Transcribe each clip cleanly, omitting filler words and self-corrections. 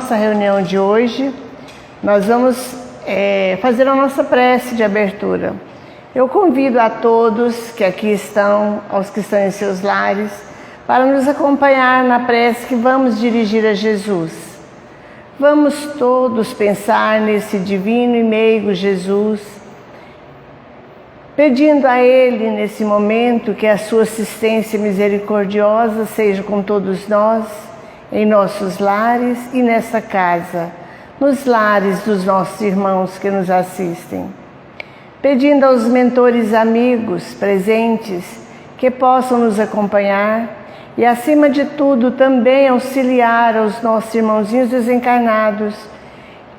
nossa reunião de hoje, nós vamos fazer a nossa prece de abertura. Eu convido a todos que aqui estão, aos que estão em seus lares, para nos acompanhar na prece que vamos dirigir a Jesus. Vamos todos pensar nesse divino e meigo Jesus, pedindo a Ele nesse momento que a sua assistência misericordiosa seja com todos nós, em nossos lares e nessa casa, nos lares dos nossos irmãos que nos assistem. Pedindo aos mentores amigos presentes que possam nos acompanhar e, acima de tudo, também auxiliar aos nossos irmãozinhos desencarnados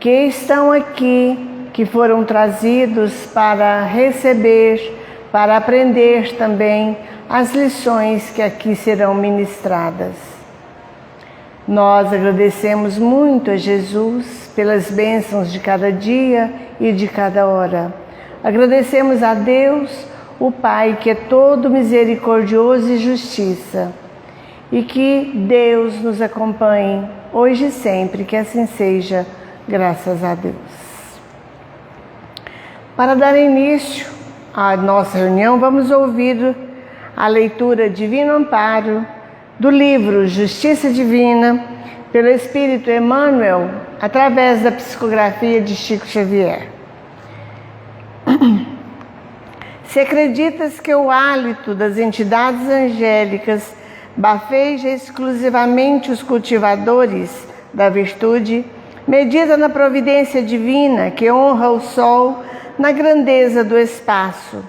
que estão aqui, que foram trazidos para receber, para aprender também as lições que aqui serão ministradas. Nós agradecemos muito a Jesus pelas bênçãos de cada dia e de cada hora. Agradecemos a Deus, o Pai, que é todo misericordioso e justiça. E que Deus nos acompanhe hoje e sempre, que assim seja, graças a Deus. Para dar início à nossa reunião, vamos ouvir a leitura Divino Amparo do livro Justiça Divina, pelo Espírito Emmanuel, através da psicografia de Chico Xavier. Se acreditas que o hálito das entidades angélicas bafeja exclusivamente os cultivadores da virtude, medita na providência divina que honra o sol na grandeza do espaço,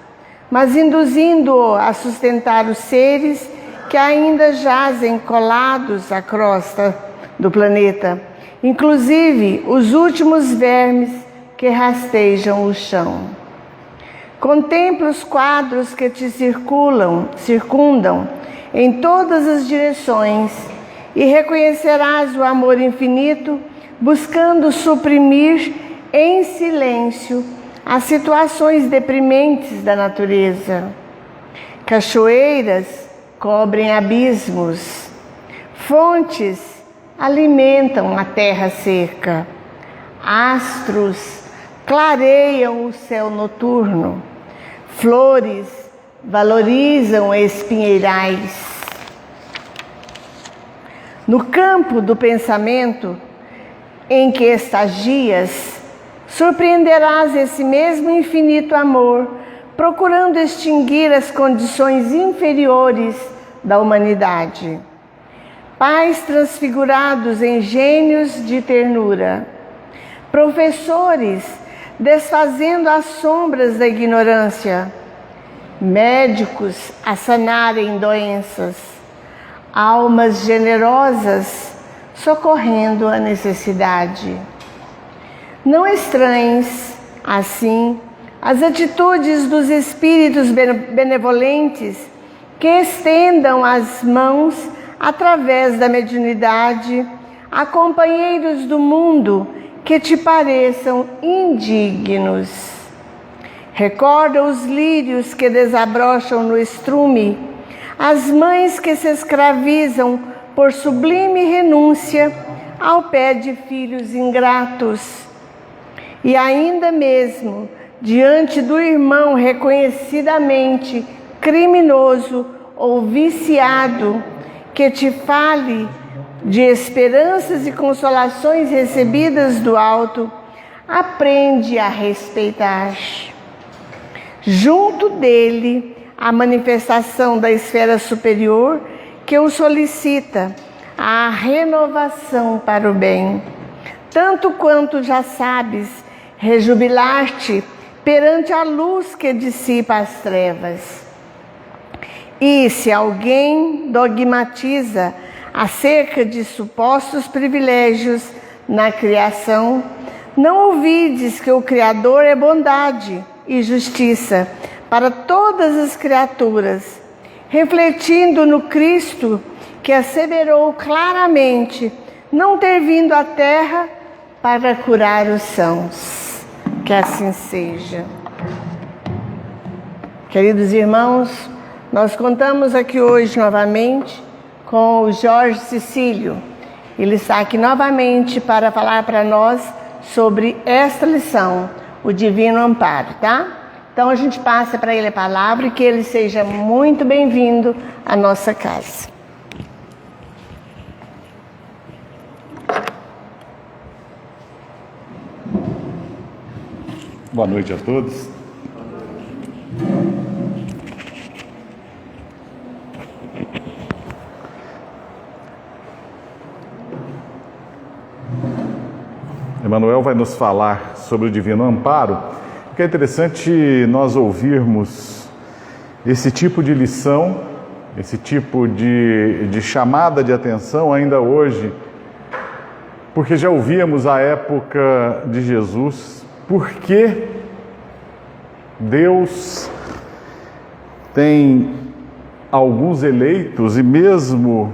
mas induzindo-o a sustentar os seres que ainda jazem colados à crosta do planeta, inclusive os últimos vermes que rastejam o chão. Contempla os quadros que te circundam em todas as direções e reconhecerás o amor infinito buscando suprimir em silêncio as situações deprimentes da natureza. Cachoeiras cobrem abismos, fontes alimentam a terra seca, astros clareiam o céu noturno, flores valorizam espinheirais. No campo do pensamento em que estagias, surpreenderás esse mesmo infinito amor, procurando extinguir as condições inferiores da humanidade. Pais transfigurados em gênios de ternura, professores desfazendo as sombras da ignorância, médicos a sanarem doenças, almas generosas socorrendo a necessidade. Não estranhes, assim, as atitudes dos espíritos benevolentes que estendam as mãos através da mediunidade a companheiros do mundo que te pareçam indignos. Recorda os lírios que desabrocham no estrume, as mães que se escravizam por sublime renúncia ao pé de filhos ingratos. E ainda mesmo diante do irmão reconhecidamente criminoso ou viciado, que te fale de esperanças e consolações recebidas do alto, aprende a respeitar. Junto dele, a manifestação da esfera superior que o solicita, a renovação para o bem. Tanto quanto já sabes, rejubilar-te perante a luz que dissipa as trevas. E se alguém dogmatiza acerca de supostos privilégios na criação, não ouvides que o Criador é bondade e justiça para todas as criaturas, refletindo no Cristo que asseverou claramente não ter vindo à terra para curar os sãos. Que assim seja. Queridos irmãos, nós contamos aqui hoje novamente com o Jorge Cecílio, Ele está aqui novamente para falar para nós sobre esta lição, o Divino Amparo, tá? Então a gente passa para ele a palavra e que ele seja muito bem-vindo à nossa casa. Boa noite a todos. Emmanuel vai nos falar sobre o Divino Amparo, porque é interessante nós ouvirmos esse tipo de lição, esse tipo de chamada de atenção ainda hoje, porque já ouvíamos à época de Jesus, porque Deus tem alguns eleitos e mesmo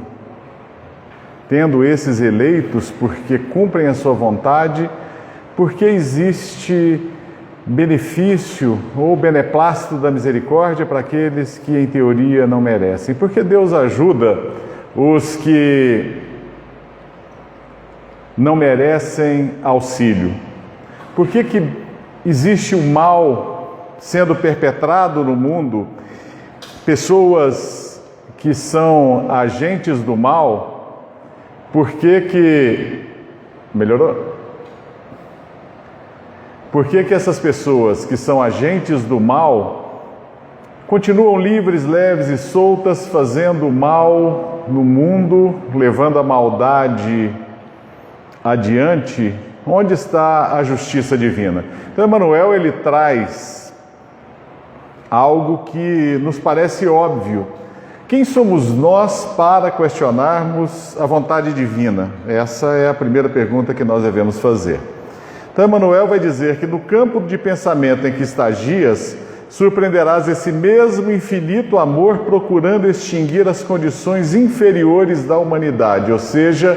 tendo esses eleitos, porque cumprem a sua vontade, porque existe benefício ou beneplácito da misericórdia para aqueles que em teoria não merecem, porque Deus ajuda os que não merecem auxílio. Por que existe o mal sendo perpetrado no mundo? Pessoas que são agentes do mal. Por que melhorou? Por que essas pessoas que são agentes do mal continuam livres, leves e soltas, fazendo mal no mundo, levando a maldade adiante? Onde está a justiça divina? Então, Emmanuel, ele traz algo que nos parece óbvio. Quem somos nós para questionarmos a vontade divina? Essa é a primeira pergunta que nós devemos fazer. Então, Emmanuel vai dizer que no campo de pensamento em que estagias, surpreenderás esse mesmo infinito amor procurando extinguir as condições inferiores da humanidade, ou seja,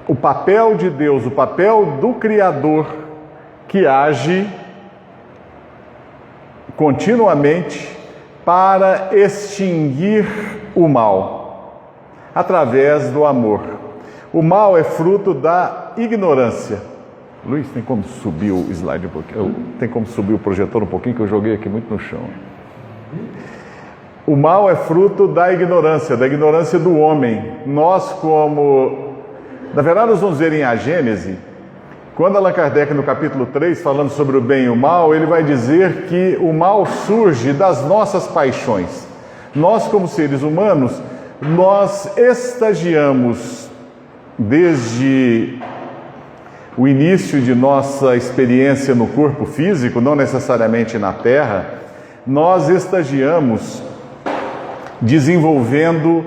o papel de Deus, o papel do Criador que age continuamente para extinguir o mal, através do amor. O mal é fruto da ignorância. Luiz, tem como subir o slide um pouquinho? Tem como subir o projetor um pouquinho, que eu joguei aqui muito no chão. O mal é fruto da ignorância do homem. Nós na verdade, nós vamos ver em A Gênese, quando Allan Kardec, no capítulo 3, falando sobre o bem e o mal, ele vai dizer que o mal surge das nossas paixões. Nós, como seres humanos, nós estagiamos desde o início de nossa experiência no corpo físico, não necessariamente na Terra, nós estagiamos desenvolvendo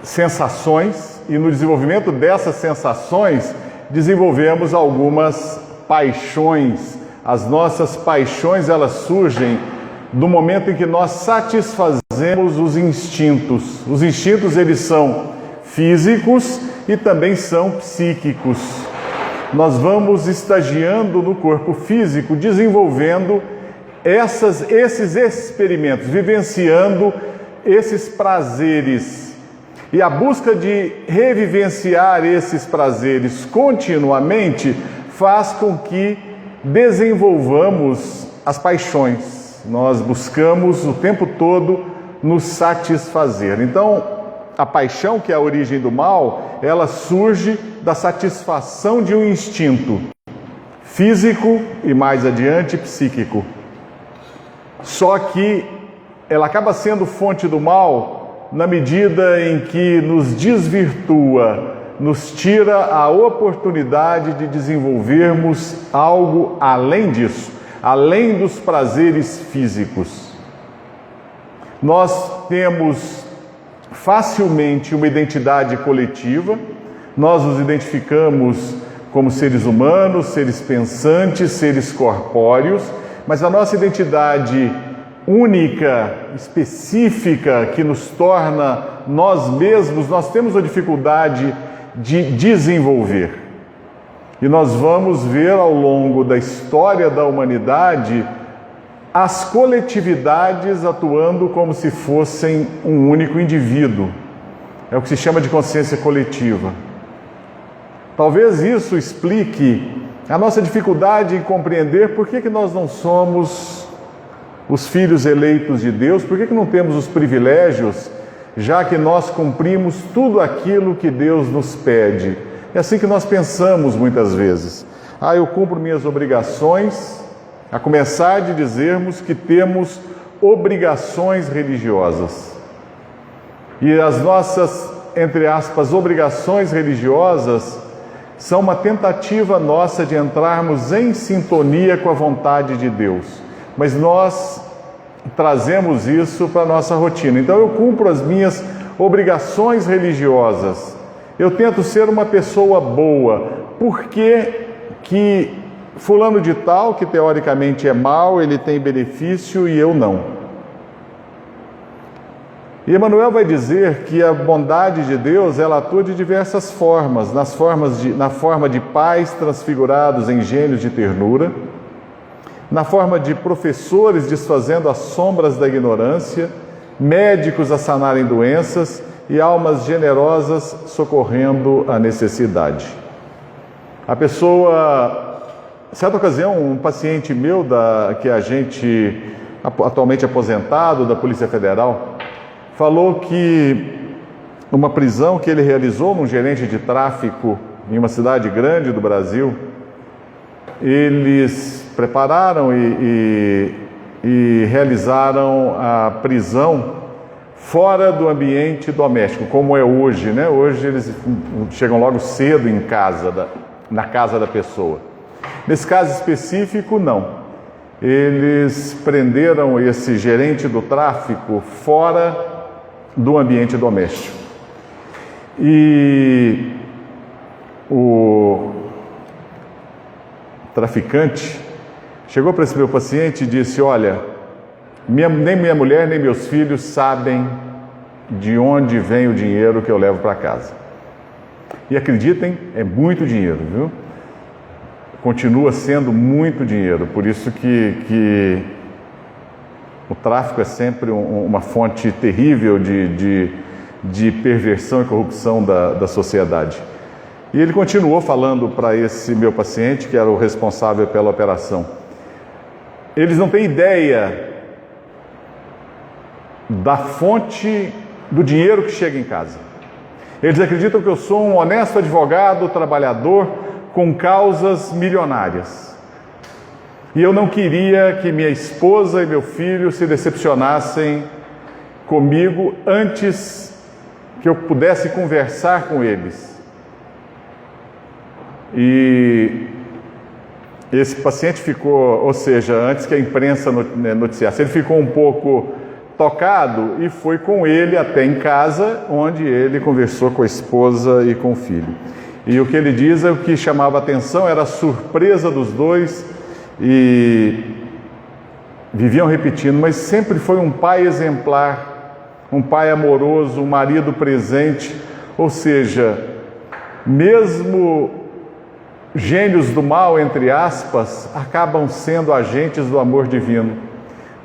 sensações, e no desenvolvimento dessas sensações desenvolvemos algumas paixões. As nossas paixões, elas surgem no momento em que nós satisfazemos os instintos. Os instintos, eles são físicos e também são psíquicos. Nós vamos estagiando no corpo físico, desenvolvendo esses experimentos, vivenciando esses prazeres. E a busca de revivenciar esses prazeres continuamente faz com que desenvolvamos as paixões. Nós buscamos o tempo todo nos satisfazer. Então, a paixão, que é a origem do mal, ela surge da satisfação de um instinto físico e mais adiante psíquico. Só que ela acaba sendo fonte do mal na medida em que nos desvirtua, nos tira a oportunidade de desenvolvermos algo além disso, além dos prazeres físicos. Nós temos facilmente uma identidade coletiva, nós nos identificamos como seres humanos, seres pensantes, seres corpóreos, mas a nossa identidade única, específica, que nos torna nós mesmos, nós temos a dificuldade de desenvolver. E nós vamos ver ao longo da história da humanidade as coletividades atuando como se fossem um único indivíduo. É o que se chama de consciência coletiva. Talvez isso explique a nossa dificuldade em compreender por que nós não somos os filhos eleitos de Deus, por que não temos os privilégios, já que nós cumprimos tudo aquilo que Deus nos pede. É assim que nós pensamos muitas vezes. Eu cumpro minhas obrigações, a começar de dizermos que temos obrigações religiosas. E as nossas, entre aspas, obrigações religiosas são uma tentativa nossa de entrarmos em sintonia com a vontade de Deus. Mas nós trazemos isso para a nossa rotina. Então eu cumpro as minhas obrigações religiosas. Eu tento ser uma pessoa boa. Por que fulano de tal, que teoricamente é mau, ele tem benefício e eu não? E Emmanuel vai dizer que a bondade de Deus, ela atua de diversas formas, na forma de pais transfigurados em gênios de ternura, na forma de professores desfazendo as sombras da ignorância, médicos a sanarem doenças e almas generosas socorrendo a necessidade. A pessoa, certa ocasião, um paciente meu, que é agente atualmente aposentado da Polícia Federal, falou que numa prisão que ele realizou num gerente de tráfico em uma cidade grande do Brasil, eles prepararam e realizaram a prisão fora do ambiente doméstico, como é hoje, né? Hoje eles chegam logo cedo em casa, na casa da pessoa. Nesse caso específico, não. Eles prenderam esse gerente do tráfico fora do ambiente doméstico. E o traficante chegou para esse meu paciente e disse: olha, nem minha mulher nem meus filhos sabem de onde vem o dinheiro que eu levo para casa. E acreditem, é muito dinheiro, viu? Continua sendo muito dinheiro, por isso que o tráfico é sempre uma fonte terrível de perversão e corrupção da sociedade. E ele continuou falando para esse meu paciente, que era o responsável pela operação. Eles não têm ideia da fonte do dinheiro que chega em casa. Eles acreditam que eu sou um honesto advogado, trabalhador, com causas milionárias. E eu não queria que minha esposa e meu filho se decepcionassem comigo antes que eu pudesse conversar com eles. E esse paciente ficou, ou seja, antes que a imprensa noticiasse, ele ficou um pouco tocado e foi com ele até em casa, onde ele conversou com a esposa e com o filho. E o que ele diz é o que chamava a atenção, era a surpresa dos dois, e viviam repetindo, mas sempre foi um pai exemplar, um pai amoroso, um marido presente. Ou seja, mesmo gênios do mal, entre aspas, acabam sendo agentes do amor divino,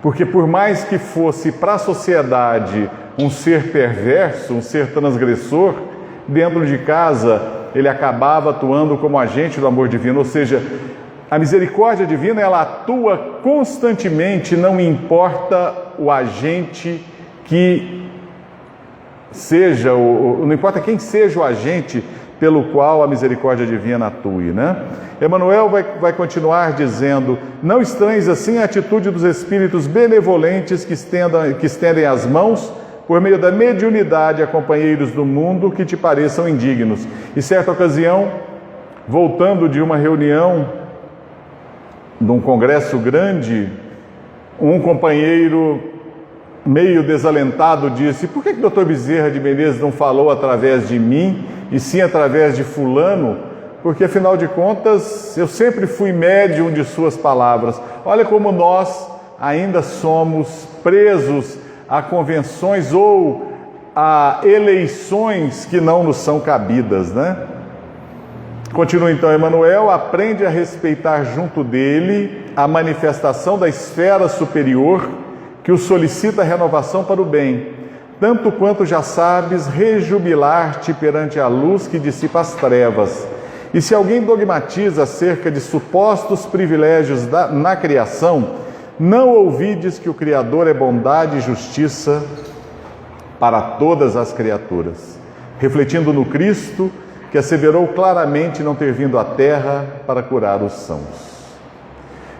porque por mais que fosse para a sociedade um ser perverso, um ser transgressor, dentro de casa ele acabava atuando como agente do amor divino. Ou seja, a misericórdia divina, ela atua constantemente, não importa o agente que seja, não importa quem seja o agente pelo qual a misericórdia divina atue, né? Emmanuel vai continuar dizendo: não estranhes assim a atitude dos espíritos benevolentes que estendem as mãos por meio da mediunidade a companheiros do mundo que te pareçam indignos. E certa ocasião, voltando de uma reunião, de um congresso grande, um companheiro meio desalentado disse: por que o Dr. Bezerra de Menezes não falou através de mim e sim através de fulano? Porque afinal de contas eu sempre fui médium de suas palavras. Olha como nós ainda somos presos a convenções ou a eleições que não nos são cabidas, né? Continua então Emmanuel: aprende a respeitar junto dele a manifestação da esfera superior que o solicita a renovação para o bem, tanto quanto já sabes, rejubilar-te perante a luz que dissipa as trevas. E se alguém dogmatiza acerca de supostos privilégios na criação, não ouvides que o Criador é bondade e justiça para todas as criaturas, refletindo no Cristo, que asseverou claramente não ter vindo à terra para curar os sãos.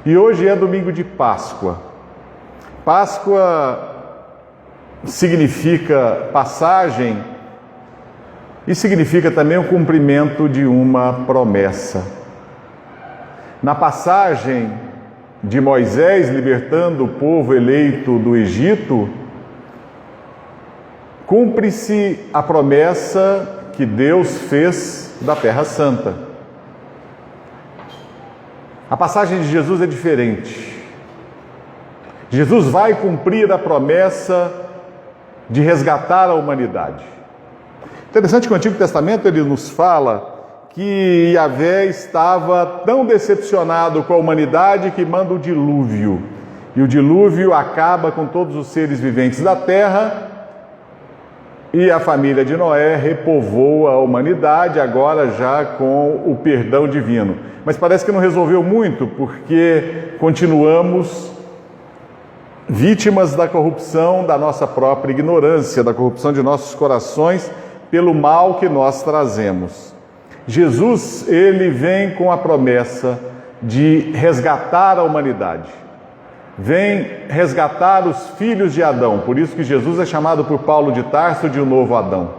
E hoje é domingo de Páscoa. Páscoa significa passagem e significa também o cumprimento de uma promessa. Na passagem de Moisés libertando o povo eleito do Egito, cumpre-se a promessa que Deus fez da Terra Santa. A passagem de Jesus é diferente. Jesus vai cumprir a promessa de resgatar a humanidade. Interessante que o Antigo Testamento ele nos fala que Yahvé estava tão decepcionado com a humanidade que manda o dilúvio. E o dilúvio acaba com todos os seres viventes da terra e a família de Noé repovoa a humanidade, agora já com o perdão divino. Mas parece que não resolveu muito, porque continuamos vítimas da corrupção da nossa própria ignorância, da corrupção de nossos corações, pelo mal que nós trazemos. Jesus, ele vem com a promessa de resgatar a humanidade. Vem resgatar os filhos de Adão. Por isso que Jesus é chamado por Paulo de Tarso de um novo Adão.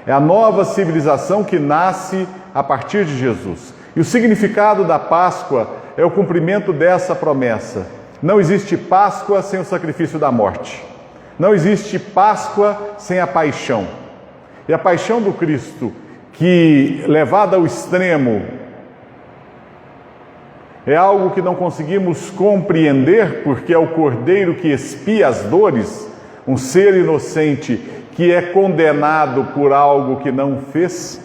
É a nova civilização que nasce a partir de Jesus. E o significado da Páscoa é o cumprimento dessa promessa. Não existe Páscoa sem o sacrifício da morte. Não existe Páscoa sem a paixão. E a paixão do Cristo, que levada ao extremo, é algo que não conseguimos compreender, porque é o Cordeiro que expia as dores, um ser inocente que é condenado por algo que não fez,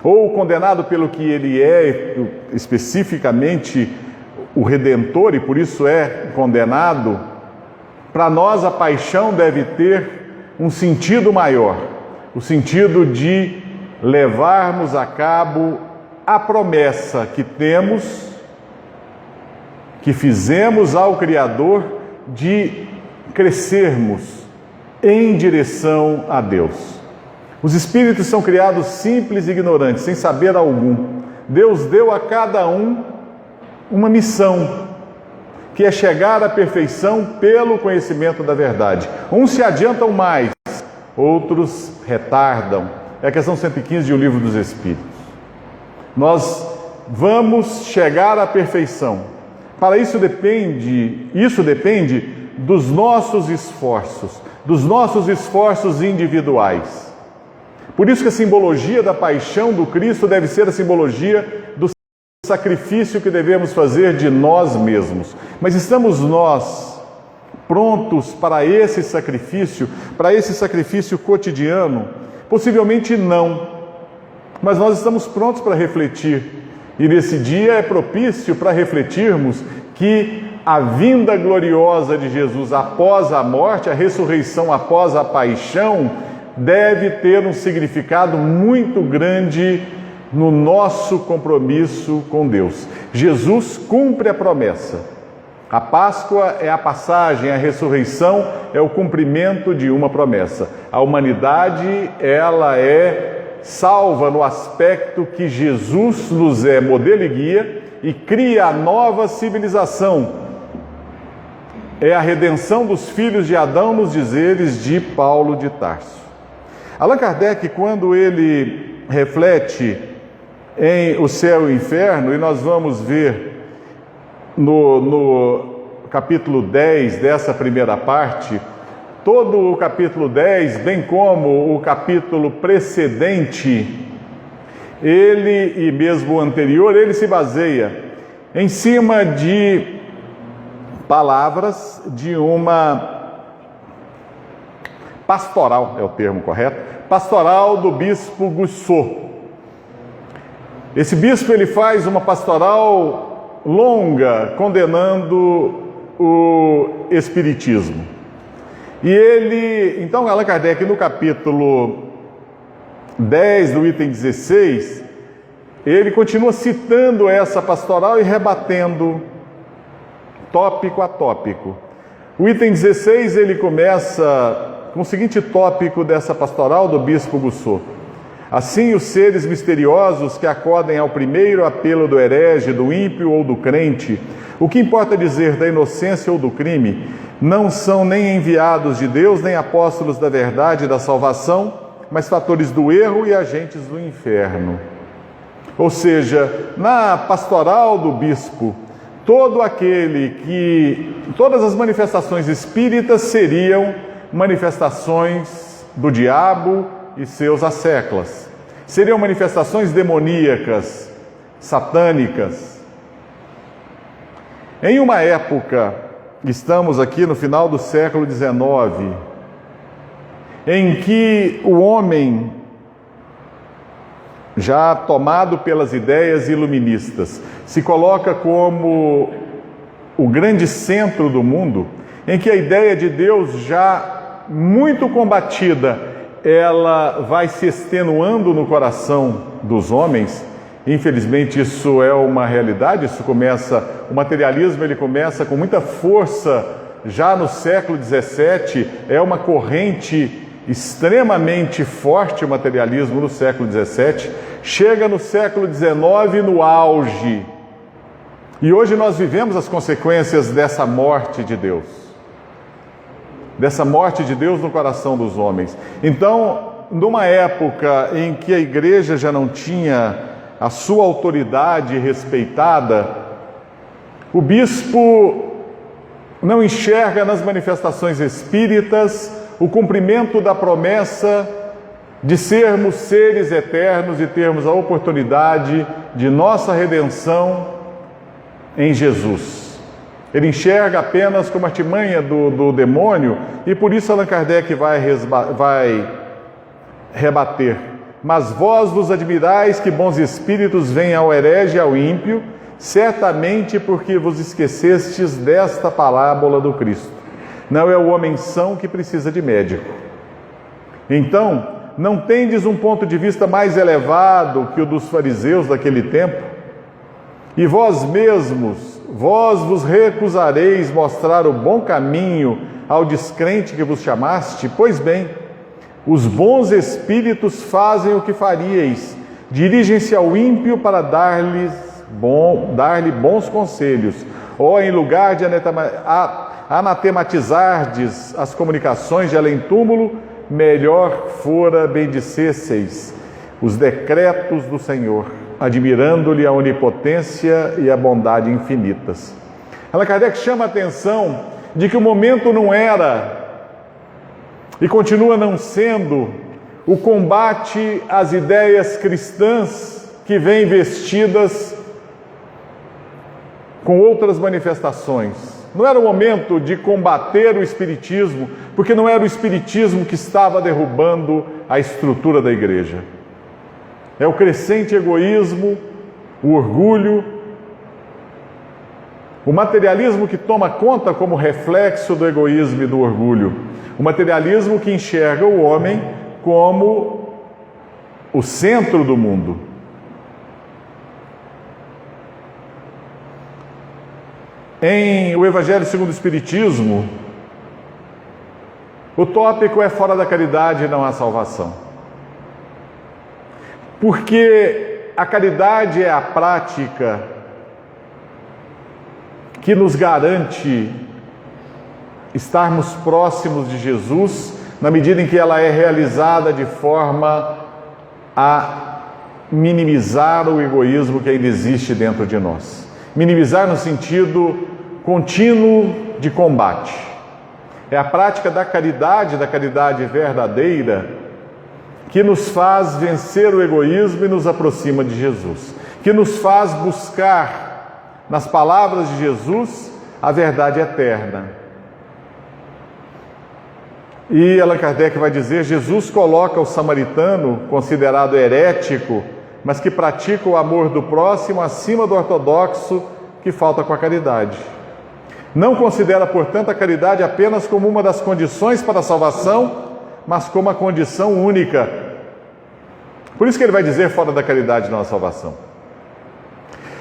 ou condenado pelo que ele é, especificamente o Redentor, e por isso é condenado. Para nós a paixão deve ter um sentido maior, o sentido de levarmos a cabo a promessa que temos, que fizemos ao Criador, de crescermos em direção a Deus. Os espíritos são criados simples e ignorantes, sem saber algum. Deus deu a cada um uma missão, que é chegar à perfeição pelo conhecimento da verdade. Uns se adiantam mais, outros retardam. É a questão 115 de O Livro dos Espíritos. Nós vamos chegar à perfeição. Para isso depende dos nossos esforços individuais. Por isso que a simbologia da paixão do Cristo deve ser a simbologia do sacrifício que devemos fazer de nós mesmos. Mas estamos nós prontos para esse sacrifício cotidiano? Possivelmente não. Mas nós estamos prontos para refletir. E nesse dia é propício para refletirmos que a vinda gloriosa de Jesus após a morte, a ressurreição após a paixão, deve ter um significado muito grande no nosso compromisso com Deus. Jesus cumpre a promessa. A Páscoa é a passagem, a ressurreição é o cumprimento de uma promessa. A humanidade, ela é salva no aspecto que Jesus nos é modelo e guia e cria a nova civilização. É a redenção dos filhos de Adão, nos dizeres de Paulo de Tarso. Allan Kardec, quando ele reflete em O Céu e o Inferno, e nós vamos ver no capítulo 10 dessa primeira parte, todo o capítulo 10, bem como o capítulo precedente, ele e mesmo o anterior, ele se baseia em cima de palavras de uma pastoral, é o termo correto, pastoral do bispo Guissot. Esse bispo ele faz uma pastoral longa condenando o espiritismo. E então Allan Kardec, no capítulo 10, do item 16, ele continua citando essa pastoral e rebatendo tópico a tópico. O item 16, ele começa com o seguinte tópico dessa pastoral do bispo Gussot: assim, os seres misteriosos que acodem ao primeiro apelo do herege, do ímpio ou do crente, o que importa dizer da inocência ou do crime, não são nem enviados de Deus, nem apóstolos da verdade e da salvação, mas fatores do erro e agentes do inferno. Ou seja, na pastoral do bispo, todas as manifestações espíritas seriam manifestações do diabo e seus asseclas. Seriam manifestações demoníacas, satânicas. Em uma época, estamos aqui no final do século XIX, em que o homem, já tomado pelas ideias iluministas, se coloca como o grande centro do mundo, em que a ideia de Deus, já muito combatida, ela vai se extenuando no coração dos homens. Infelizmente isso é uma realidade. O materialismo ele começa com muita força já no século XVII, é uma corrente extremamente forte o materialismo no século XVII, chega no século XIX no auge, e hoje nós vivemos as consequências dessa morte de Deus, no coração dos homens. Então, numa época em que a igreja já não tinha a sua autoridade respeitada, o bispo não enxerga nas manifestações espíritas o cumprimento da promessa de sermos seres eternos e termos a oportunidade de nossa redenção em Jesus. Ele enxerga apenas como artimanha do demônio, e por isso Allan Kardec vai rebater: mas vós vos admirais que bons espíritos vêm ao herege e ao ímpio, certamente porque vos esquecestes desta parábola do Cristo. Não é o homem são que precisa de médico. Então, não tendes um ponto de vista mais elevado que o dos fariseus daquele tempo? E vós mesmos, vós vos recusareis mostrar o bom caminho ao descrente que vos chamaste? Pois bem, os bons espíritos fazem o que faríeis, dirigem-se ao ímpio para dar-lhe bons conselhos, ou em lugar de anatematizardes as comunicações de além-túmulo, melhor fora bendicesseis os decretos do Senhor, admirando-lhe a onipotência e a bondade infinitas. Allan Kardec chama a atenção de que o momento não era, e continua não sendo, o combate às ideias cristãs que vêm vestidas com outras manifestações. Não era o momento de combater o espiritismo, porque não era o espiritismo que estava derrubando a estrutura da igreja. É o crescente egoísmo, o orgulho, o materialismo que toma conta como reflexo do egoísmo e do orgulho. O materialismo que enxerga o homem como o centro do mundo. Em o Evangelho segundo o Espiritismo, o tópico é: fora da caridade não há salvação. Porque a caridade é a prática que nos garante estarmos próximos de Jesus, na medida em que ela é realizada de forma a minimizar o egoísmo que ainda existe dentro de nós. Minimizar no sentido contínuo de combate. É a prática da caridade verdadeira, que nos faz vencer o egoísmo e nos aproxima de Jesus, que nos faz buscar nas palavras de Jesus a verdade eterna. E Allan Kardec vai dizer: Jesus coloca o samaritano, considerado herético, mas que pratica o amor do próximo, acima do ortodoxo que falta com a caridade. Não considera, portanto, a caridade apenas como uma das condições para a salvação, mas como a condição única. Por isso que ele vai dizer: fora da caridade não há salvação.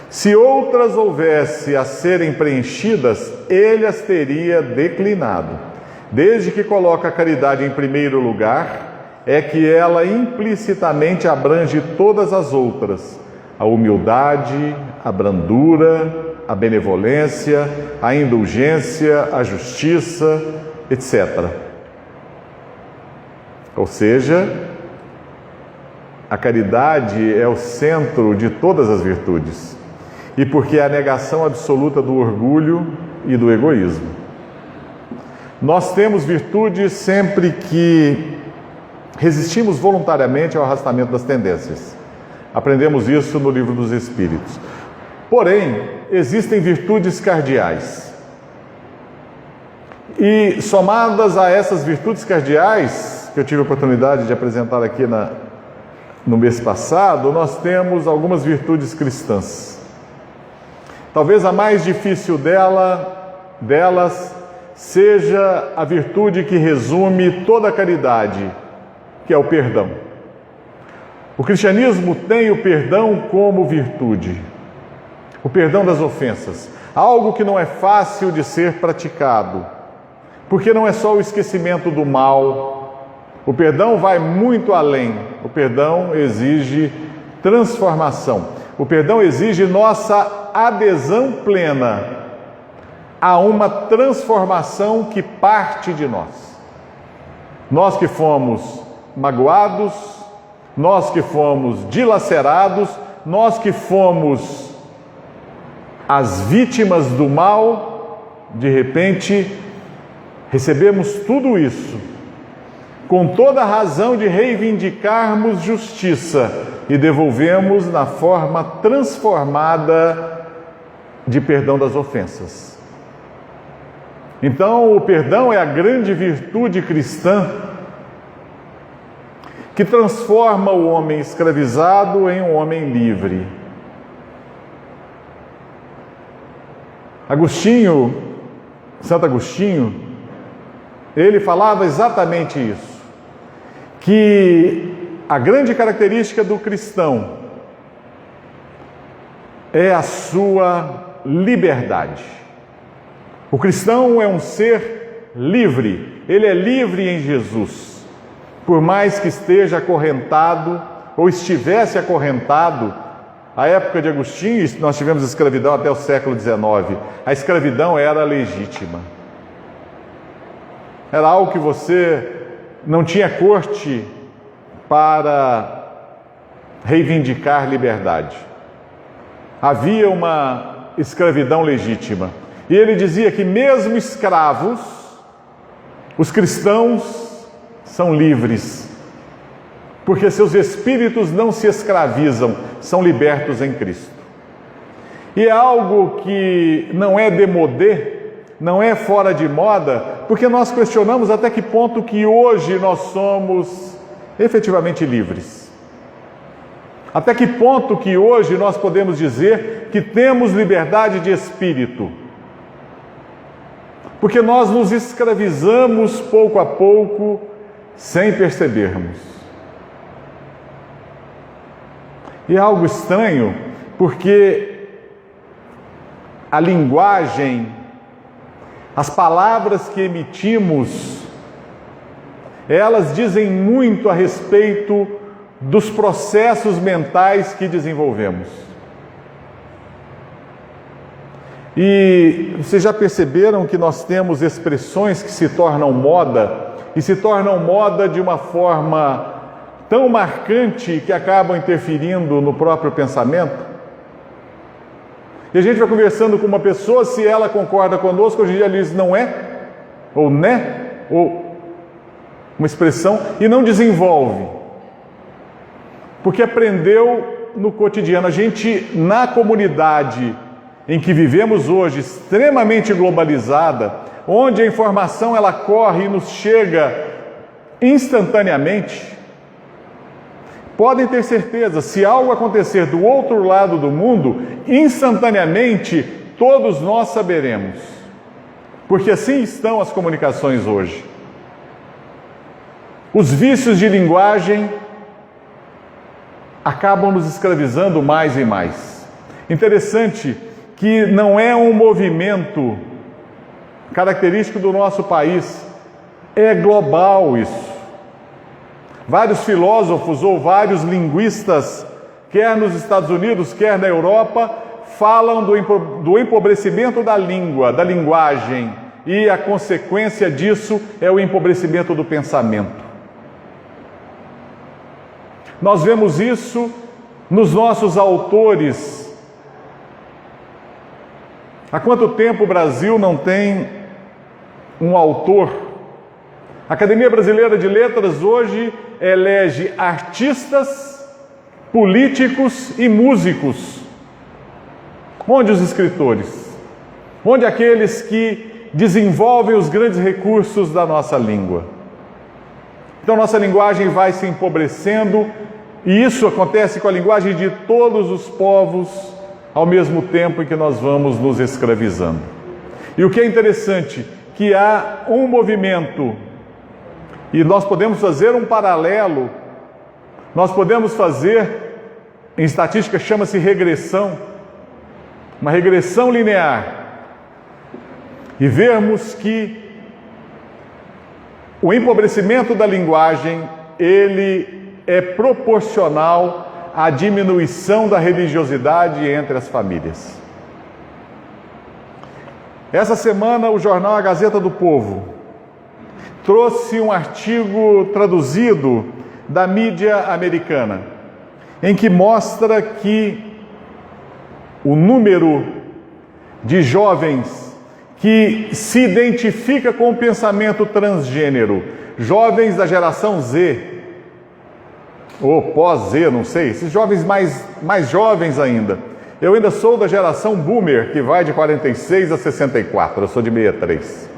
Se outras houvesse a serem preenchidas, ele as teria declinado. Desde que coloca a caridade em primeiro lugar, é que ela implicitamente abrange todas as outras: a humildade, a brandura, a benevolência, a indulgência, a justiça, etc. Ou seja, a caridade é o centro de todas as virtudes, e porque é a negação absoluta do orgulho e do egoísmo. Nós temos virtude sempre que resistimos voluntariamente ao arrastamento das tendências. Aprendemos isso no Livro dos Espíritos. Porém, existem virtudes cardeais. E somadas a essas virtudes cardeais, que eu tive a oportunidade de apresentar aqui no mês passado, nós temos algumas virtudes cristãs. Talvez a mais difícil delas seja a virtude que resume toda a caridade, que é o perdão. O cristianismo tem o perdão como virtude. O perdão das ofensas, algo que não é fácil de ser praticado, porque não é só o esquecimento do mal. O perdão vai muito além. O perdão exige transformação. O perdão exige nossa adesão plena a uma transformação que parte de nós. Nós que fomos magoados, nós que fomos dilacerados, nós que fomos as vítimas do mal, de repente recebemos tudo isso, com toda a razão de reivindicarmos justiça, e devolvemos na forma transformada de perdão das ofensas. Então, o perdão é a grande virtude cristã que transforma o homem escravizado em um homem livre. Santo Agostinho, ele falava exatamente isso, que a grande característica do cristão é a sua liberdade. O cristão é um ser livre, ele é livre em Jesus, por mais que esteja acorrentado ou estivesse acorrentado. A época de Agostinho, nós tivemos escravidão até o século XIX. A escravidão era legítima. Era algo que você não tinha corte para reivindicar liberdade. Havia uma escravidão legítima. E ele dizia que mesmo escravos, os cristãos são livres, porque seus espíritos não se escravizam, são libertos em Cristo. E é algo que não é démodé, não é fora de moda, porque nós questionamos até que ponto que hoje nós somos efetivamente livres. Até que ponto que hoje nós podemos dizer que temos liberdade de espírito. Porque nós nos escravizamos pouco a pouco, sem percebermos. E é algo estranho, porque a linguagem, as palavras que emitimos, elas dizem muito a respeito dos processos mentais que desenvolvemos. E vocês já perceberam que nós temos expressões que se tornam moda, e se tornam moda de uma forma tão marcante que acabam interferindo no próprio pensamento? E a gente vai conversando com uma pessoa, se ela concorda conosco, hoje em dia ela diz não é, ou né, ou uma expressão, e não desenvolve. Porque aprendeu no cotidiano. A gente, na comunidade em que vivemos hoje, extremamente globalizada, onde a informação ela corre e nos chega instantaneamente, podem ter certeza, se algo acontecer do outro lado do mundo, instantaneamente todos nós saberemos. porque assim estão as comunicações hoje. Os vícios de linguagem acabam nos escravizando mais e mais. Interessante que não é um movimento característico do nosso país, é global isso. Vários filósofos ou vários linguistas, quer nos Estados Unidos, quer na Europa, falam do empobrecimento da língua, da linguagem, e a consequência disso é o empobrecimento do pensamento. Nós vemos isso nos nossos autores. Há quanto tempo o Brasil não tem um autor? A Academia Brasileira de Letras hoje elege artistas, políticos e músicos. Onde os escritores? Onde aqueles que desenvolvem os grandes recursos da nossa língua? Então nossa linguagem vai se empobrecendo, e isso acontece com a linguagem de todos os povos, ao mesmo tempo em que nós vamos nos escravizando. E o que é interessante, que há um movimento, e nós podemos fazer um paralelo, nós podemos fazer, em estatística chama-se regressão, uma regressão linear, e vermos que o empobrecimento da linguagem, ele é proporcional à diminuição da religiosidade entre as famílias. Essa semana, o jornal A Gazeta do Povo trouxe um artigo traduzido da mídia americana, em que mostra que o número de jovens que se identifica com o pensamento transgênero, jovens da geração Z, ou pós-Z, não sei, esses jovens mais jovens ainda. Eu ainda sou da geração Boomer, que vai de 46 a 64, eu sou de 63.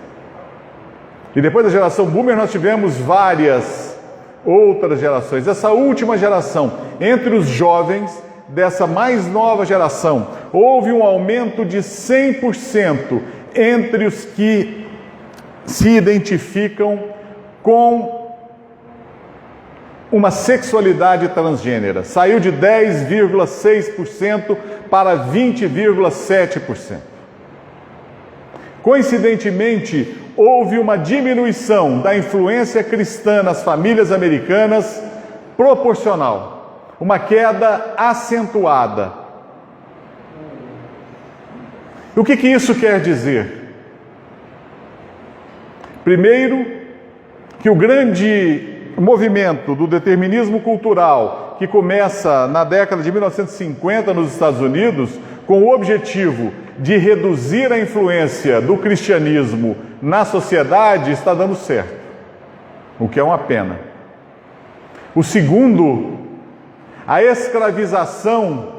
E depois da geração Boomer nós tivemos várias outras gerações. Essa última geração, entre os jovens dessa mais nova geração, houve um aumento de 100% entre os que se identificam com uma sexualidade transgênera. Saiu de 10,6% para 20,7%. Coincidentemente, houve uma diminuição da influência cristã nas famílias americanas proporcional, uma queda acentuada. O que isso quer dizer? Primeiro, que o grande movimento do determinismo cultural, que começa na década de 1950 nos Estados Unidos, com o objetivo de reduzir a influência do cristianismo na sociedade, está dando certo, o que é uma pena. O segundo, a escravização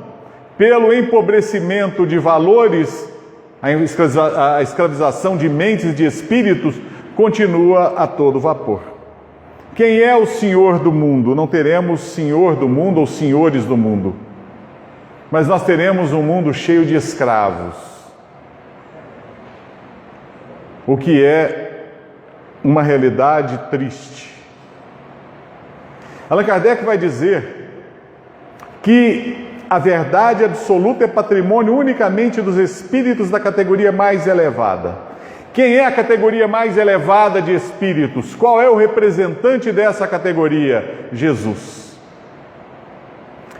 pelo empobrecimento de valores, a escravização de mentes e de espíritos continua a todo vapor. Quem é o senhor do mundo? Não teremos senhor do mundo ou senhores do mundo, mas nós teremos um mundo cheio de escravos, o que é uma realidade triste. Allan Kardec vai dizer que a verdade absoluta é patrimônio unicamente dos espíritos da categoria mais elevada. Quem é a categoria mais elevada de espíritos? Qual é o representante dessa categoria? Jesus.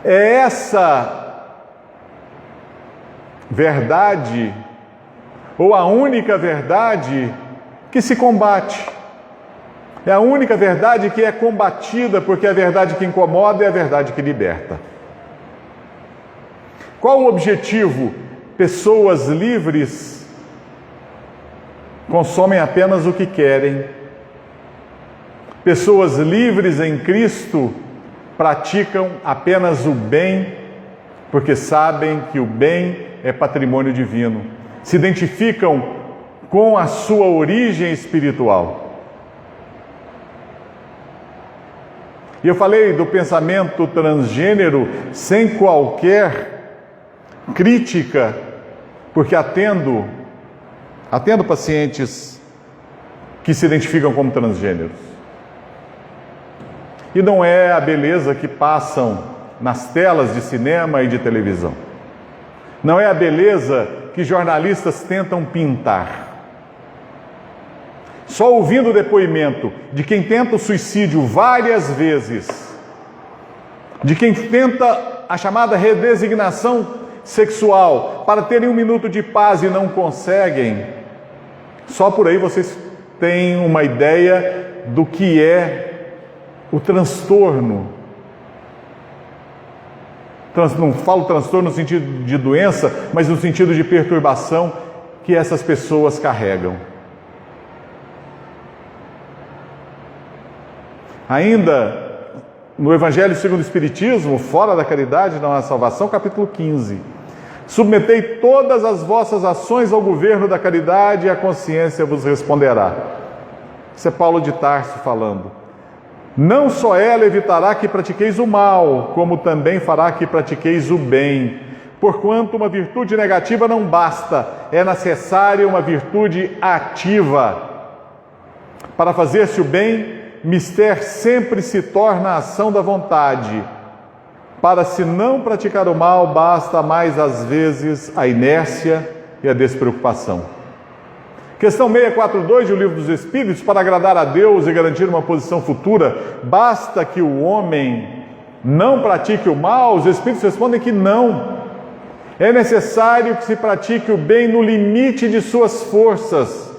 É essa verdade, ou a única verdade, que se combate. É a única verdade que é combatida, porque é a verdade que incomoda é a verdade que liberta. Qual o objetivo? Pessoas livres consomem apenas o que querem. Pessoas livres em Cristo praticam apenas o bem, porque sabem que o bem é patrimônio divino. Se identificam com a sua origem espiritual. E eu falei do pensamento transgênero sem qualquer crítica, porque atendo Atendo pacientes que se identificam como transgêneros. E não é a beleza que passam nas telas de cinema e de televisão. Não é a beleza que jornalistas tentam pintar. Só ouvindo o depoimento de quem tenta o suicídio várias vezes, de quem tenta a chamada redesignação sexual para terem um minuto de paz e não conseguem, só por aí vocês têm uma ideia do que é o transtorno. Não falo transtorno no sentido de doença, mas no sentido de perturbação que essas pessoas carregam. Ainda no Evangelho segundo o Espiritismo, fora da caridade não há salvação, capítulo 15. Submetei todas as vossas ações ao governo da caridade e a consciência vos responderá. Isso é Paulo de Tarso falando. Não só ela evitará que pratiqueis o mal, como também fará que pratiqueis o bem. Porquanto uma virtude negativa não basta, é necessária uma virtude ativa. Para fazer-se o bem, mister sempre se torna a ação da vontade. Para se não praticar o mal, basta mais às vezes a inércia e a despreocupação. Questão 642 do Livro dos Espíritos: para agradar a Deus e garantir uma posição futura, basta que o homem não pratique o mal? Os Espíritos respondem que não. É necessário que se pratique o bem no limite de suas forças,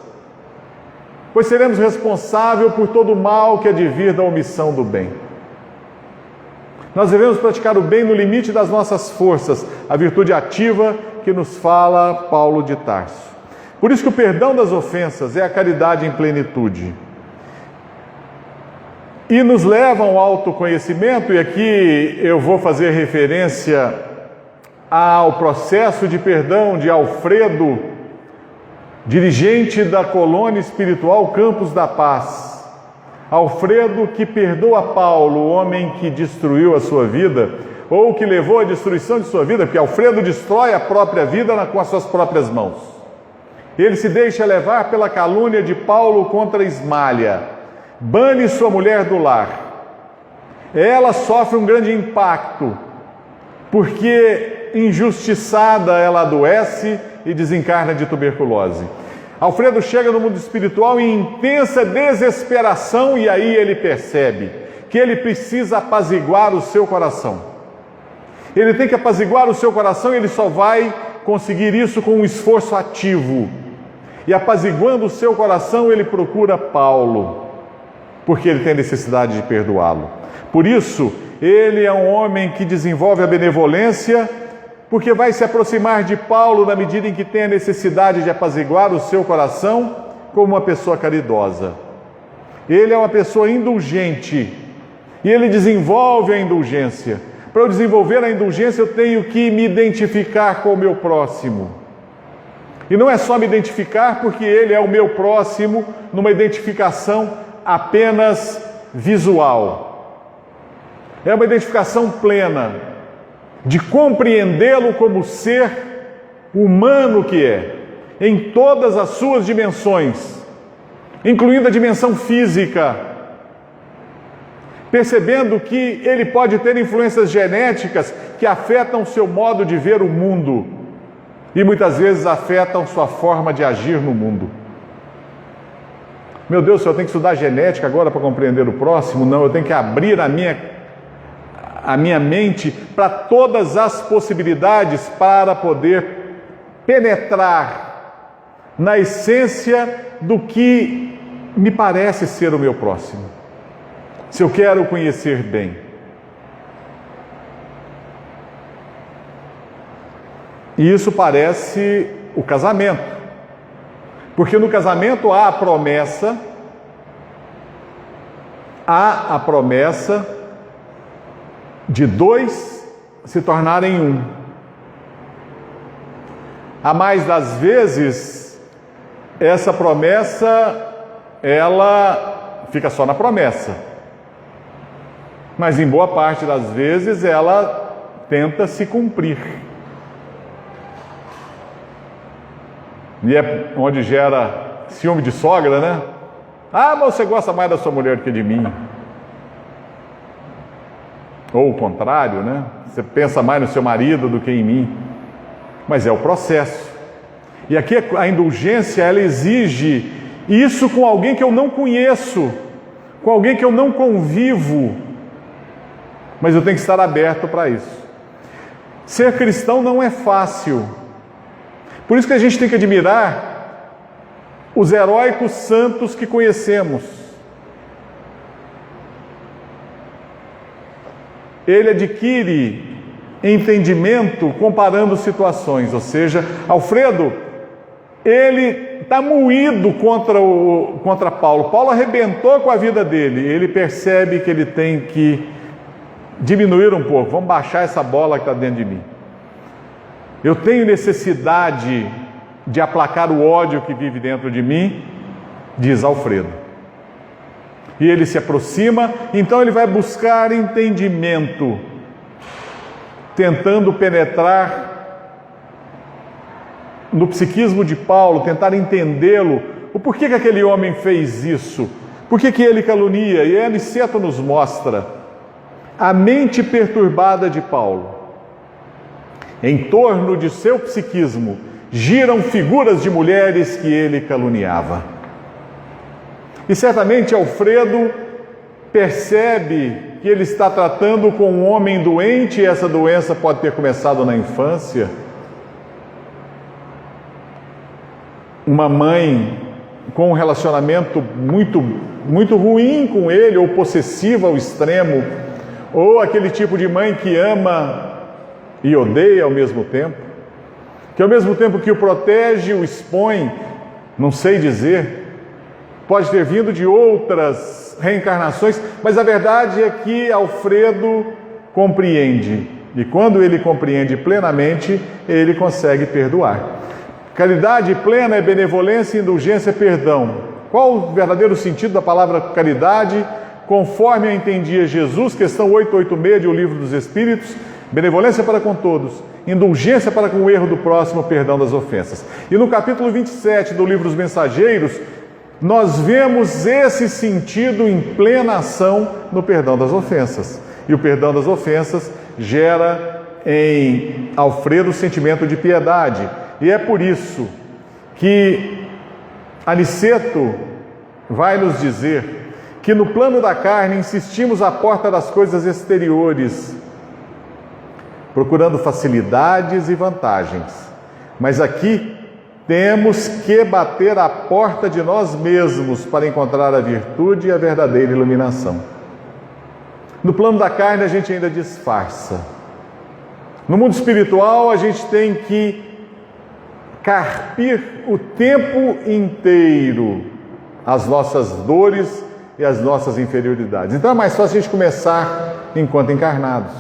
pois seremos responsáveis por todo o mal que advir da omissão do bem. Nós devemos praticar o bem no limite das nossas forças, a virtude ativa que nos fala Paulo de Tarso. Por isso que o perdão das ofensas é a caridade em plenitude. E nos leva ao autoconhecimento, e aqui eu vou fazer referência ao processo de perdão de Alfredo, dirigente da colônia espiritual Campos da Paz. Alfredo que perdoa Paulo, o homem que destruiu a sua vida, ou que levou à destruição de sua vida, porque Alfredo destrói a própria vida com as suas próprias mãos. Ele se deixa levar pela calúnia de Paulo contra Ismália, bane sua mulher do lar. Ela sofre um grande impacto, porque injustiçada ela adoece e desencarna de tuberculose. Alfredo chega no mundo espiritual em intensa desesperação, e aí ele percebe que ele precisa apaziguar o seu coração. Ele tem que apaziguar o seu coração, e ele só vai conseguir isso com um esforço ativo. E apaziguando o seu coração, ele procura Paulo, porque ele tem necessidade de perdoá-lo. Por isso, ele é um homem que desenvolve a benevolência, porque vai se aproximar de Paulo na medida em que tem a necessidade de apaziguar o seu coração como uma pessoa caridosa. Ele é uma pessoa indulgente, e ele desenvolve a indulgência. Para eu desenvolver a indulgência, eu tenho que me identificar com o meu próximo. E não é só me identificar porque ele é o meu próximo, numa identificação apenas visual. É uma identificação plena, de compreendê-lo como ser humano que é, em todas as suas dimensões, incluindo a dimensão física, percebendo que ele pode ter influências genéticas que afetam o seu modo de ver o mundo e muitas vezes afetam sua forma de agir no mundo. Meu Deus, eu tenho que estudar genética agora para compreender o próximo? Não, eu tenho que abrir a minha mente para todas as possibilidades para poder penetrar na essência do que me parece ser o meu próximo. Se eu quero conhecer bem. E isso parece o casamento. Porque no casamento há a promessa de dois se tornarem um. A mais das vezes, essa promessa, ela fica só na promessa. Mas em boa parte das vezes, ela tenta se cumprir. E é onde gera ciúme de sogra, né? Ah, mas você gosta mais da sua mulher do que de mim. Ou o contrário, né? Você pensa mais no seu marido do que em mim. Mas é o processo. E aqui a indulgência, ela exige isso com alguém que eu não conheço, com alguém que eu não convivo. Mas eu tenho que estar aberto para isso. Ser cristão não é fácil. Por isso que a gente tem que admirar os heróicos santos que conhecemos. Ele adquire entendimento comparando situações, ou seja, Alfredo, ele está moído contra Paulo. Paulo arrebentou com a vida dele. Ele percebe que ele tem que diminuir um pouco. Vamos baixar essa bola que está dentro de mim. Eu tenho necessidade de aplacar o ódio que vive dentro de mim, diz Alfredo. E ele se aproxima, então ele vai buscar entendimento, tentando penetrar no psiquismo de Paulo, tentar entendê-lo, o porquê que aquele homem fez isso, por que ele calunia. E Aniceto nos mostra a mente perturbada de Paulo. Em torno de seu psiquismo giram figuras de mulheres que ele caluniava. E certamente Alfredo percebe que ele está tratando com um homem doente, e essa doença pode ter começado na infância. Uma mãe com um relacionamento muito ruim com ele, ou possessiva ao extremo, ou aquele tipo de mãe que ama e odeia ao mesmo tempo, que ao mesmo tempo que o protege, o expõe, não sei dizer, pode ter vindo de outras reencarnações, mas a verdade é que Alfredo compreende, e quando ele compreende plenamente, ele consegue perdoar. Caridade plena é benevolência, indulgência, perdão. Qual o verdadeiro sentido da palavra caridade? Conforme a entendia Jesus, questão 886 de O Livro dos Espíritos: benevolência para com todos, indulgência para com o erro do próximo, perdão das ofensas. E no capítulo 27 do Livro dos Mensageiros, nós vemos esse sentido em plena ação no perdão das ofensas. E o perdão das ofensas gera em Alfredo o sentimento de piedade. E é por isso que Aniceto vai nos dizer que no plano da carne insistimos à porta das coisas exteriores, procurando facilidades e vantagens. Mas aqui temos que bater à porta de nós mesmos para encontrar a virtude e a verdadeira iluminação. No plano da carne a gente ainda disfarça. No mundo espiritual a gente tem que carpir o tempo inteiro as nossas dores e as nossas inferioridades. Então é mais fácil a gente começar enquanto encarnados.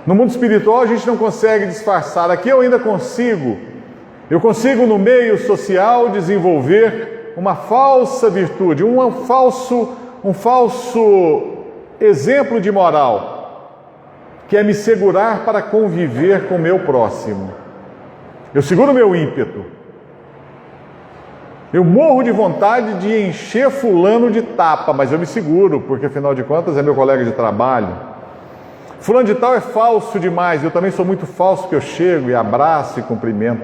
No mundo espiritual a gente não consegue disfarçar. Aqui eu ainda consigo. Eu consigo no meio social desenvolver uma falsa virtude, um falso exemplo de moral, que é me segurar para conviver com o meu próximo. Eu seguro o meu ímpeto. Eu morro de vontade de encher fulano de tapa, mas eu me seguro, porque afinal de contas é meu colega de trabalho. Fulano de tal é falso demais, eu também sou muito falso, porque eu chego e abraço e cumprimento.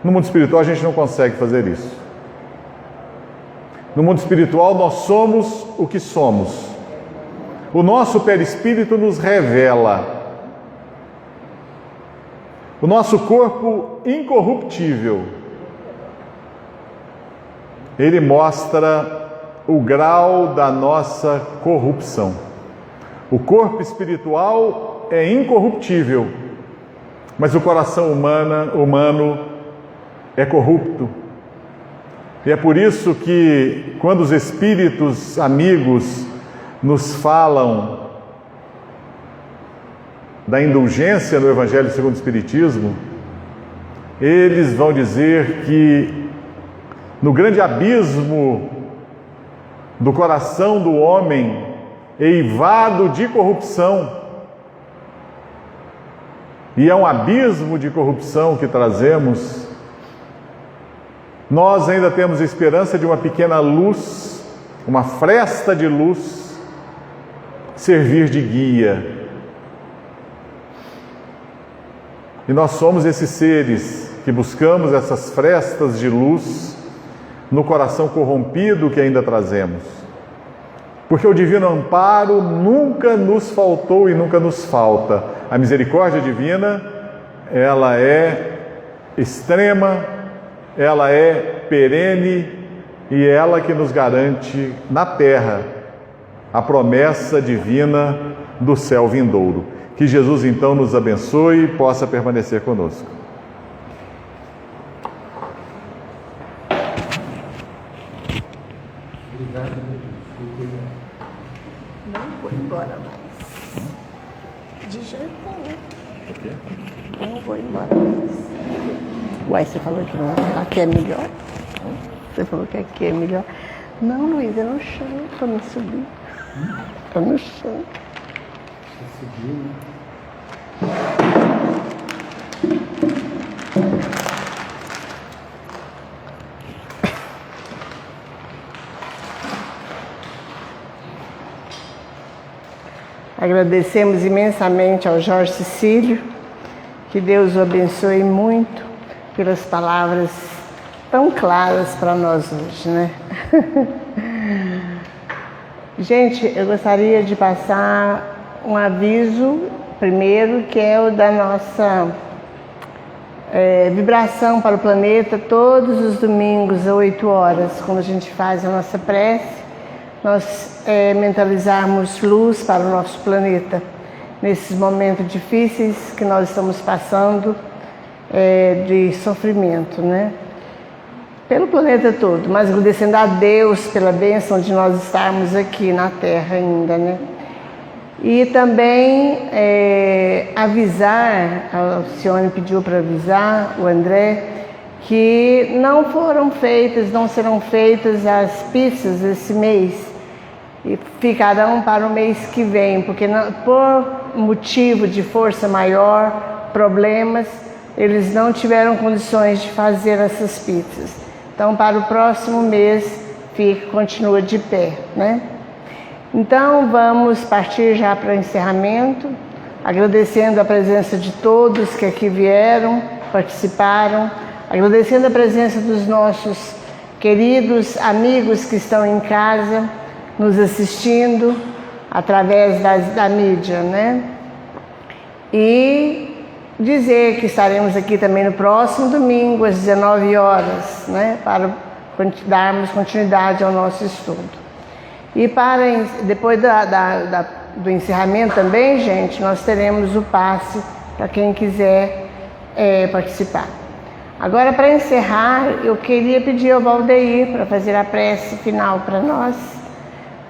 No mundo espiritual a gente não consegue fazer isso. No mundo espiritual nós somos o que somos. O nosso perispírito nos revela. O nosso corpo incorruptível, ele mostra o grau da nossa corrupção. O corpo espiritual é incorruptível, mas o coração humano é corrupto. E é por isso que quando os espíritos amigos nos falam da indulgência no Evangelho segundo o Espiritismo, eles vão dizer que no grande abismo do coração do homem, eivado de corrupção, e é um abismo de corrupção que trazemos, nós ainda temos esperança de uma pequena luz, uma fresta de luz, servir de guia. E nós somos esses seres que buscamos essas frestas de luz no coração corrompido que ainda trazemos. Porque o divino amparo nunca nos faltou e nunca nos falta. A misericórdia divina, ela é extrema, ela é perene e ela que nos garante na terra a promessa divina do céu vindouro. Que Jesus então nos abençoe e possa permanecer conosco. Não vou embora mais. De jeito nenhum. Não vou embora mais. Uai, você falou que não, aqui é melhor? Você falou que aqui é melhor. Não, Luiz, é no chão, para me subir. Está no chão. Você subiu, né? Agradecemos imensamente ao Jorge Cecílio, que Deus o abençoe muito pelas palavras tão claras para nós hoje, né? Gente, eu gostaria de passar um aviso, primeiro, que é o da nossa vibração para o planeta, todos os domingos, às 8 horas, quando a gente faz a nossa prece, nós mentalizarmos luz para o nosso planeta, nesses momentos difíceis que nós estamos passando de sofrimento, né? Pelo planeta todo, mas agradecendo a Deus pela bênção de nós estarmos aqui na Terra ainda, né? E também avisar, a Alcione pediu para avisar, o André, que não serão feitas as pizzas esse mês, e ficarão para o mês que vem, porque por motivo de força maior, problemas, eles não tiveram condições de fazer essas pizzas. Então, para o próximo mês, continua de pé, né? Então, vamos partir já para o encerramento, agradecendo a presença de todos que aqui vieram, participaram, agradecendo a presença dos nossos queridos amigos que estão em casa, nos assistindo através da mídia, né? E dizer que estaremos aqui também no próximo domingo, às 19 horas, né? Para darmos continuidade ao nosso estudo. E depois do encerramento também, gente, nós teremos o passe para quem quiser participar. Agora, para encerrar, eu queria pedir ao Valdeir para fazer a prece final para nós,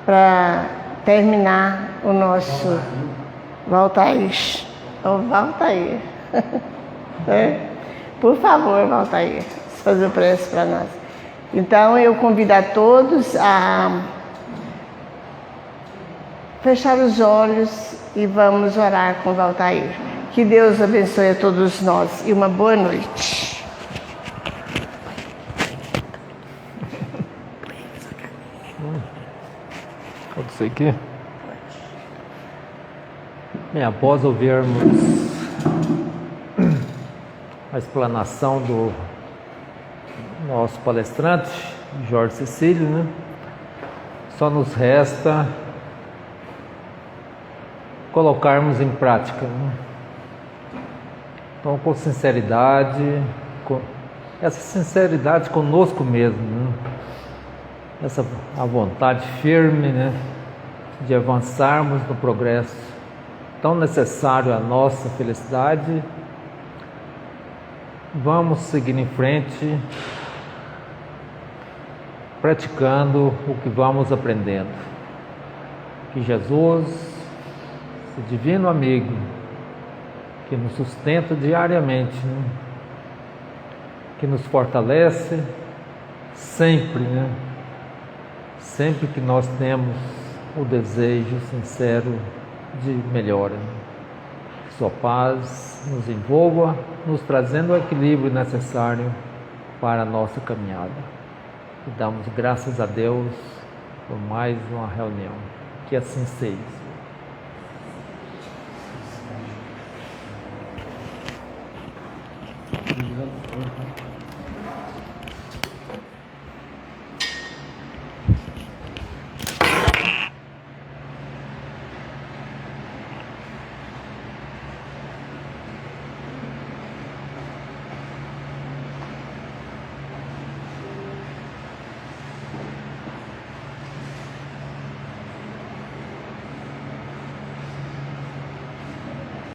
para terminar o nosso Valtair. O Valtair. Por favor, Valtair, fazer a prece para nós. Então, eu convido a todos a fechar os olhos e vamos orar com o Valtair. Que Deus abençoe a todos nós e uma boa noite. Pode ser aqui? Bem, após ouvirmos a explanação do nosso palestrante, Jorge Cecílio, né? Só nos resta colocarmos em prática, né? Então, com sinceridade, essa sinceridade conosco mesmo, né? A vontade firme, né? De avançarmos no progresso tão necessário à nossa felicidade. Vamos seguir em frente, praticando o que vamos aprendendo. Que Jesus, esse divino amigo, que nos sustenta diariamente, né? Que nos fortalece sempre, né? Sempre que nós temos o desejo sincero de melhora. sua paz nos envolva, nos trazendo o equilíbrio necessário para a nossa caminhada. E damos graças a Deus por mais uma reunião. Que assim seja.